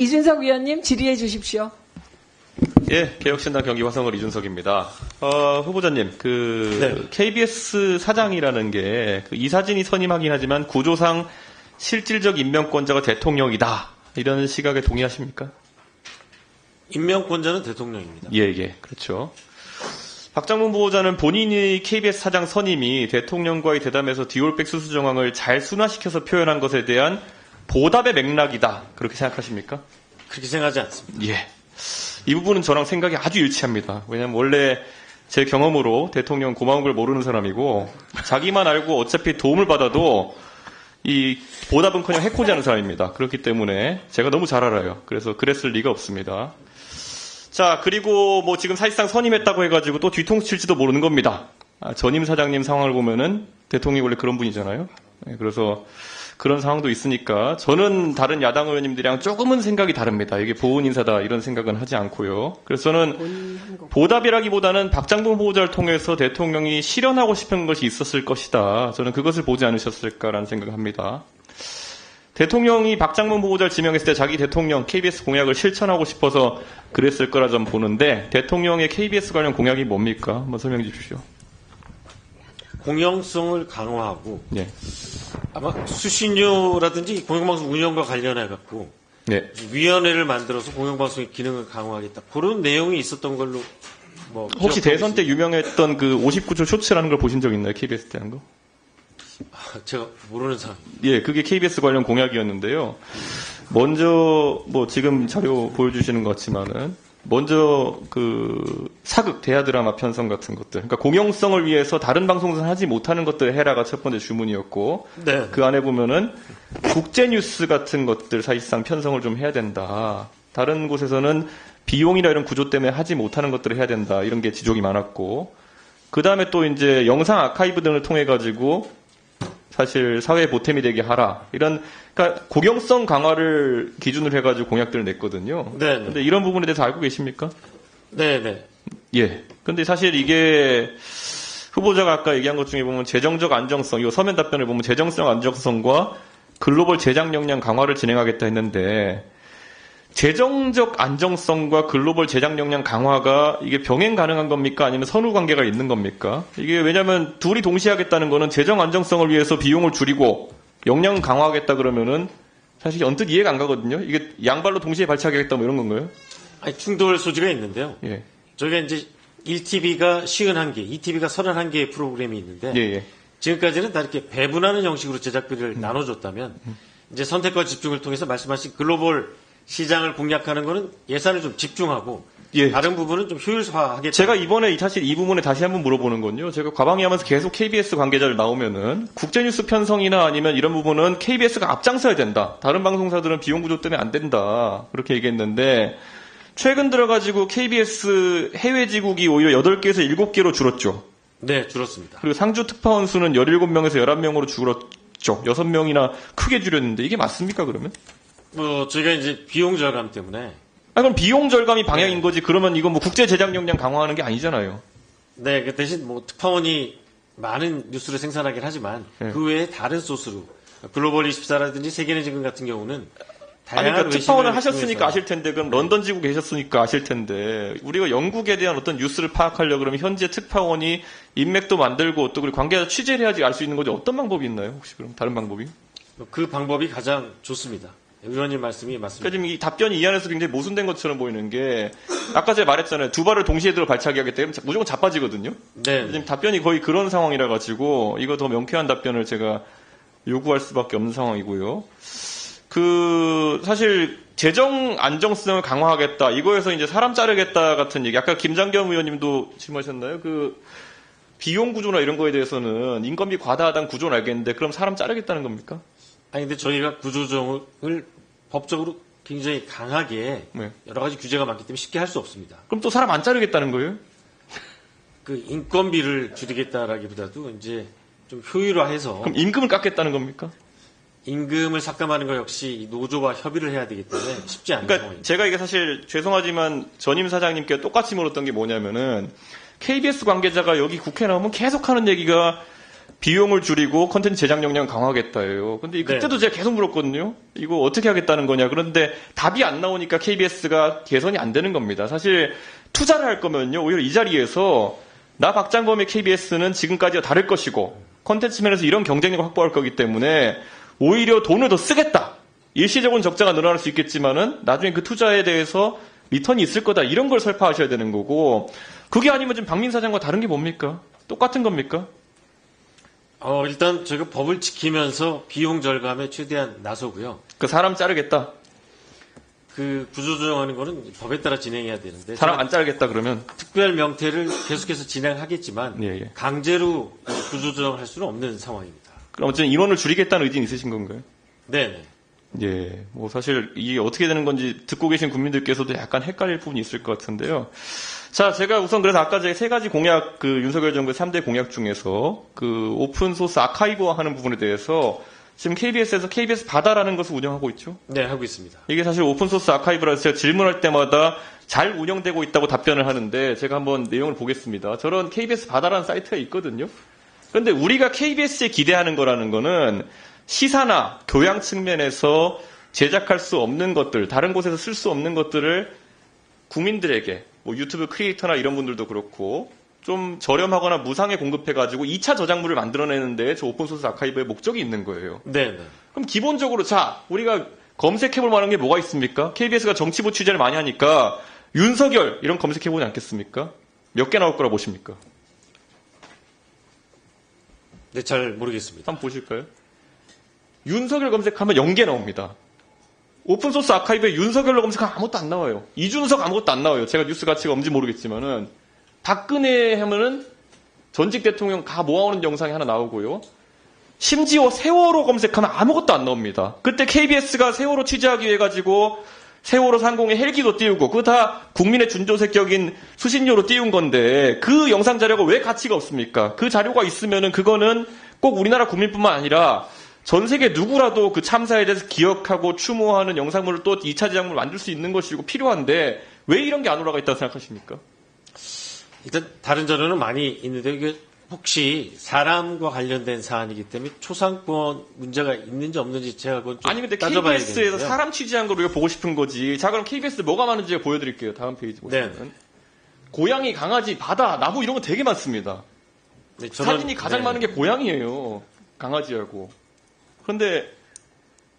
이준석 위원님 질의해 주십시오. 예, 개혁신당 경기 화성을 이준석입니다. 후보자님, 네. KBS 사장이라는 게 이사진이 선임하긴 하지만 구조상 실질적 임명권자가 대통령이다. 이런 시각에 동의하십니까? 임명권자는 대통령입니다. 예, 그렇죠. 박장문 후보자는 본인이 KBS 사장 선임이 대통령과의 대담에서 디올백 수수 정황을 잘 순화시켜서 표현한 것에 대한 보답의 맥락이다. 그렇게 생각하십니까? 그렇게 생각하지 않습니다. 예. 이 부분은 저랑 생각이 아주 일치합니다. 왜냐하면 원래 제 경험으로 대통령 고마운 걸 모르는 사람이고 자기만 알고 어차피 도움을 받아도 이 보답은커녕 해코지하는 사람입니다. 그렇기 때문에 제가 너무 잘 알아요. 그래서 그랬을 리가 없습니다. 자, 그리고 뭐 지금 사실상 선임했다고 해가지고 또 뒤통수 칠지도 모르는 겁니다. 전임 사장님 상황을 보면은 대통령이 원래 그런 분이잖아요. 그래서 그런 상황도 있으니까 저는 다른 야당 의원님들이랑 조금은 생각이 다릅니다. 이게 보훈 인사다 이런 생각은 하지 않고요. 그래서 저는 보답이라기보다는 박장문 후보자를 통해서 대통령이 실현하고 싶은 것이 있었을 것이다. 저는 그것을 보지 않으셨을까라는 생각을 합니다. 대통령이 박장문 후보자를 지명했을 때 자기 대통령 KBS 공약을 실천하고 싶어서 그랬을 거라 좀 보는데 대통령의 KBS 관련 공약이 뭡니까? 한번 설명해 주십시오. 공영성을 강화하고 예. 아마 수신료라든지 공영방송 운영과 관련해갖고 네. 위원회를 만들어서 공영방송의 기능을 강화하겠다. 그런 내용이 있었던 걸로 뭐 혹시 대선 때 있습니다. 유명했던 그 59초 쇼츠라는 걸 보신 적 있나요? KBS 때 한 거? 제가 모르는 사람. 예, 그게 KBS 관련 공약이었는데요. 먼저 뭐 지금 자료 보여주시는 것 같지만은 먼저 그 사극 대하 드라마 편성 같은 것들, 그러니까 공영성을 위해서 다른 방송사는 하지 못하는 것들을 해라가 첫 번째 주문이었고, 네. 그 안에 보면은 국제 뉴스 같은 것들 사실상 편성을 좀 해야 된다. 다른 곳에서는 비용이나 이런 구조 때문에 하지 못하는 것들을 해야 된다. 이런 게 지적이 많았고, 그 다음에 또 이제 영상 아카이브 등을 통해 가지고 사실 사회에 보탬이 되게 하라. 이런, 그러니까 공영성 강화를 기준으로 해가지고 공약들을 냈거든요. 네. 근데 이런 부분에 대해서 알고 계십니까? 네. 예. 근데 사실 이게 후보자가 아까 얘기한 것 중에 보면 재정적 안정성, 이거 서면 답변을 보면 재정성 안정성과 글로벌 제작 역량 강화를 진행하겠다 했는데 재정적 안정성과 글로벌 제작 역량 강화가 이게 병행 가능한 겁니까? 아니면 선후 관계가 있는 겁니까? 이게 왜냐면 둘이 동시에 하겠다는 거는 재정 안정성을 위해서 비용을 줄이고 역량 강화하겠다 그러면은 사실 언뜻 이해가 안 가거든요. 이게 양발로 동시에 발차하겠다 뭐 이런 건가요? 아니, 충돌 소지가 있는데요. 예. 저희가 이제 1TV가 51개, 2TV가 31개의 프로그램이 있는데 예. 지금까지는 다 이렇게 배분하는 형식으로 제작비를 나눠줬다면 이제 선택과 집중을 통해서 말씀하신 글로벌 시장을 공략하는 거는 예산을 좀 집중하고 예. 다른 부분은 좀 효율화하겠다. 제가 이번에 사실 이 부분에 다시 한번 물어보는 건요. 제가 과방위 하면서 계속 KBS 관계자를 나오면은 국제뉴스 편성이나 아니면 이런 부분은 KBS가 앞장서야 된다. 다른 방송사들은 비용 구조 때문에 안 된다. 그렇게 얘기했는데 최근 들어가지고 KBS 해외 지국이 오히려 8개에서 7개로 줄었죠. 네, 줄었습니다. 그리고 상주 특파원 수는 17명에서 11명으로 줄었죠. 6명이나 크게 줄였는데 이게 맞습니까 그러면? 저희가 이제 비용 절감 때문에 그럼 비용 절감이 방향인 거지. 그러면 이거 뭐 국제 제작 역량 강화하는 게 아니잖아요. 네, 그 대신 뭐 특파원이 많은 뉴스를 생산하긴 하지만 네. 그 외에 다른 소스로 글로벌 24라든지 세계는 지금 같은 경우는 아니, 다양한 그러니까 특파원을 외신을 하셨으니까 통해서 아실 텐데, 그럼 런던 지국 계셨으니까 아실 텐데, 우리가 영국에 대한 어떤 뉴스를 파악하려고 그러면 현재 특파원이 인맥도 만들고 또 그리고 관계자 취재를 해야지 알 수 있는 거지 어떤 방법이 있나요? 혹시 그럼 다른 방법이? 그 방법이 가장 좋습니다. 의원님 말씀이 맞습니다. 그러니까 지금 이 답변이 이 안에서 굉장히 모순된 것처럼 보이는 게, 아까 제가 말했잖아요. 두 발을 동시에 들어 발차기 하기 때문에 무조건 자빠지거든요. 네. 지금 답변이 거의 그런 상황이라 가지고, 이거 더 명쾌한 답변을 제가 요구할 수밖에 없는 상황이고요. 사실, 재정 안정성을 강화하겠다. 이거에서 이제 사람 자르겠다 같은 얘기. 아까 김장겸 의원님도 질문하셨나요? 비용 구조나 이런 거에 대해서는 인건비 과다하다는 구조는 알겠는데, 그럼 사람 자르겠다는 겁니까? 아니, 근데 저희가 구조조정을 법적으로 굉장히 강하게 네. 여러 가지 규제가 많기 때문에 쉽게 할 수 없습니다. 그럼 또 사람 안 자르겠다는 거예요? 그 인건비를 줄이겠다라기보다도 이제 좀 효율화해서 그럼 임금을 깎겠다는 겁니까? 임금을 삭감하는 것 역시 노조와 협의를 해야 되기 때문에 쉽지 않은 그러니까 상황입니다. 제가 이게 사실 죄송하지만 전임 사장님께 똑같이 물었던 게 뭐냐면은 KBS 관계자가 여기 국회 나오면 계속 하는 얘기가 비용을 줄이고 컨텐츠 제작 역량 강화하겠다예요. 근데 그때도 제가 계속 물었거든요. 이거 어떻게 하겠다는 거냐. 그런데 답이 안 나오니까 KBS가 개선이 안 되는 겁니다. 사실 투자를 할 거면요. 오히려 이 자리에서 나 박장범의 KBS는 지금까지와 다를 것이고 컨텐츠 면에서 이런 경쟁력을 확보할 거기 때문에 오히려 돈을 더 쓰겠다. 일시적으로는 적자가 늘어날 수 있겠지만은 나중에 그 투자에 대해서 리턴이 있을 거다. 이런 걸 설파하셔야 되는 거고 그게 아니면 지금 박민 사장과 다른 게 뭡니까? 똑같은 겁니까? 일단 저희가 법을 지키면서 비용 절감에 최대한 나서고요. 그 사람 자르겠다. 그 구조조정하는 거는 법에 따라 진행해야 되는데 사람 안 자르겠다 그러면 특별 명태를 계속해서 진행하겠지만 예. 강제로 구조조정할 수는 없는 상황입니다. 그럼 어쨌든 인원을 줄이겠다는 의지는 있으신 건가요? 네. 예, 뭐 사실 이게 어떻게 되는 건지 듣고 계신 국민들께서도 약간 헷갈릴 부분이 있을 것 같은데요. 자, 제가 우선 그래서 아까 제 세 가지 공약, 윤석열 정부의 3대 공약 중에서 오픈소스 아카이브화 하는 부분에 대해서 지금 KBS에서 KBS 바다라는 것을 운영하고 있죠. 네, 하고 있습니다. 이게 사실 오픈소스 아카이브라서 제가 질문할 때마다 잘 운영되고 있다고 답변을 하는데 제가 한번 내용을 보겠습니다. 저런 KBS 바다라는 사이트가 있거든요. 그런데 우리가 KBS에 기대하는 거라는 거는 시사나 교양 측면에서 제작할 수 없는 것들, 다른 곳에서 쓸 수 없는 것들을 국민들에게, 뭐 유튜브 크리에이터나 이런 분들도 그렇고, 좀 저렴하거나 무상에 공급해가지고 2차 저작물을 만들어내는데 저 오픈소스 아카이브의 목적이 있는 거예요. 네. 그럼 기본적으로, 자, 우리가 검색해볼 만한 게 뭐가 있습니까? KBS가 정치부 취재를 많이 하니까 윤석열 이런 검색해보지 않겠습니까? 몇 개 나올 거라 보십니까? 네, 잘 모르겠습니다. 한번 보실까요? 윤석열 검색하면 0개 나옵니다. 오픈소스 아카이브에 윤석열로 검색하면 아무것도 안 나와요. 이준석 아무것도 안 나와요. 제가 뉴스 가치가 없는지 모르겠지만은 박근혜 하면은 전직 대통령 다 모아오는 영상이 하나 나오고요. 심지어 세월호 검색하면 아무것도 안 나옵니다. 그때 KBS가 세월호 취재하기 위해 가지고 세월호 상공에 헬기도 띄우고 그거 다 국민의 준조색격인 수신료로 띄운 건데 그 영상 자료가 왜 가치가 없습니까? 그 자료가 있으면은 그거는 꼭 우리나라 국민뿐만 아니라 전 세계 누구라도 그 참사에 대해서 기억하고 추모하는 영상물을 또 2차 제작물을 만들 수 있는 것이고 필요한데 왜 이런 게 안 올라가 있다고 생각하십니까? 일단 다른 자료는 많이 있는데 이게 혹시 사람과 관련된 사안이기 때문에 초상권 문제가 있는지 없는지 제가 그건 좀 아니 근데 따져봐야겠는데요. KBS에서 사람 취재한 걸 우리가 보고 싶은 거지. 자 그럼 KBS 뭐가 많은지 제가 보여드릴게요. 다음 페이지 보시면. 네. 고양이, 강아지, 바다, 나무 이런 거 되게 많습니다. 네, 사진이 가장 많은 게 고양이에요. 강아지하고. 그런데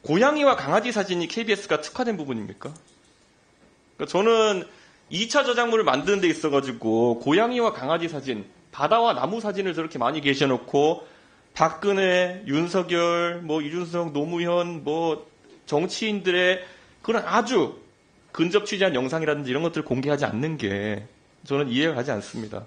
고양이와 강아지 사진이 KBS가 특화된 부분입니까? 그러니까 저는 2차 저작물을 만드는 데 있어가지고 고양이와 강아지 사진, 바다와 나무 사진을 저렇게 많이 계셔놓고 박근혜, 윤석열, 뭐 이준석, 노무현, 뭐 정치인들의 그런 아주 근접 취재한 영상이라든지 이런 것들을 공개하지 않는 게 저는 이해가 가지 않습니다.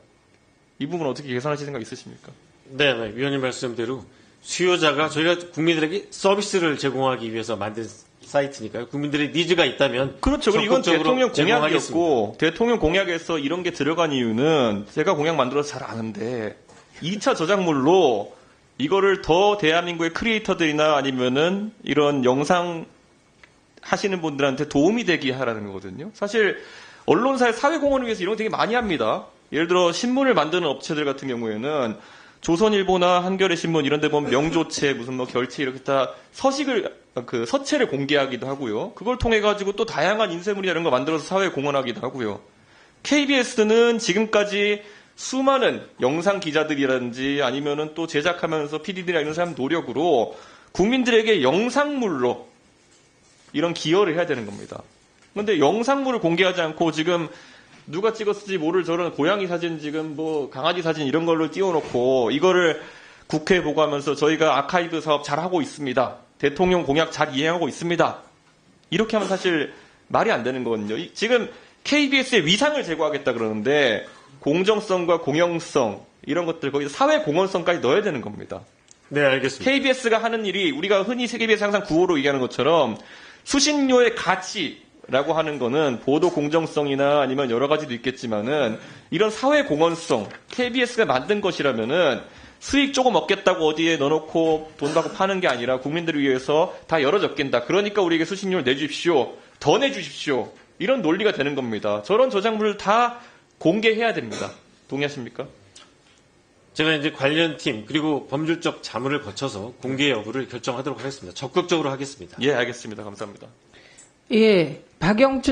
이 부분 어떻게 개선하실 생각 있으십니까? 네, 위원님 말씀대로 수요자가 저희가 국민들에게 서비스를 제공하기 위해서 만든 사이트니까요. 국민들의 니즈가 있다면 그렇죠. 그리고 이건 적극적으로 대통령 공약이었고 제공하겠습니다. 대통령 공약에서 이런 게 들어간 이유는 제가 공약 만들어서 잘 아는데 2차 저작물로 이거를 더 대한민국의 크리에이터들이나 아니면은 이런 영상 하시는 분들한테 도움이 되게 하라는 거거든요. 사실 언론사의 사회공헌을 위해서 이런 거 되게 많이 합니다. 예를 들어 신문을 만드는 업체들 같은 경우에는 조선일보나 한겨레 신문 이런 데 보면 명조체 무슨 뭐 결체 이렇게 다 서체를 공개하기도 하고요. 그걸 통해 가지고 또 다양한 인쇄물이나 이런 거 만들어서 사회에 공헌하기도 하고요. KBS는 지금까지 수많은 영상 기자들이라든지 아니면은 또 제작하면서 PD들이나 이런 사람 노력으로 국민들에게 영상물로 이런 기여를 해야 되는 겁니다. 그런데 영상물을 공개하지 않고 지금 누가 찍었을지 모를 저런 고양이 사진 지금 뭐 강아지 사진 이런 걸로 띄워놓고 이거를 국회에 보고하면서 저희가 아카이브 사업 잘하고 있습니다. 대통령 공약 잘 이행하고 있습니다. 이렇게 하면 사실 말이 안 되는 거거든요. 지금 KBS의 위상을 제고하겠다 그러는데 공정성과 공영성 이런 것들 거기서 사회 공헌성까지 넣어야 되는 겁니다. 네, 알겠습니다. KBS가 하는 일이 우리가 흔히 KBS 항상 구호로 얘기하는 것처럼 수신료의 가치라고 하는 거는 보도 공정성이나 아니면 여러 가지도 있겠지만은 이런 사회 공헌성 KBS가 만든 것이라면은 수익 조금 얻겠다고 어디에 넣어놓고 돈 받고 파는 게 아니라 국민들을 위해서 다 열어젖긴다. 그러니까 우리에게 수신료를 내주십시오. 더 내주십시오. 이런 논리가 되는 겁니다. 저런 저작물을 다 공개해야 됩니다. 동의하십니까? 제가 이제 관련 팀 그리고 법률적 자문을 거쳐서 공개 여부를 결정하도록 하겠습니다. 적극적으로 하겠습니다. 예, 알겠습니다. 감사합니다. 예, 박영춘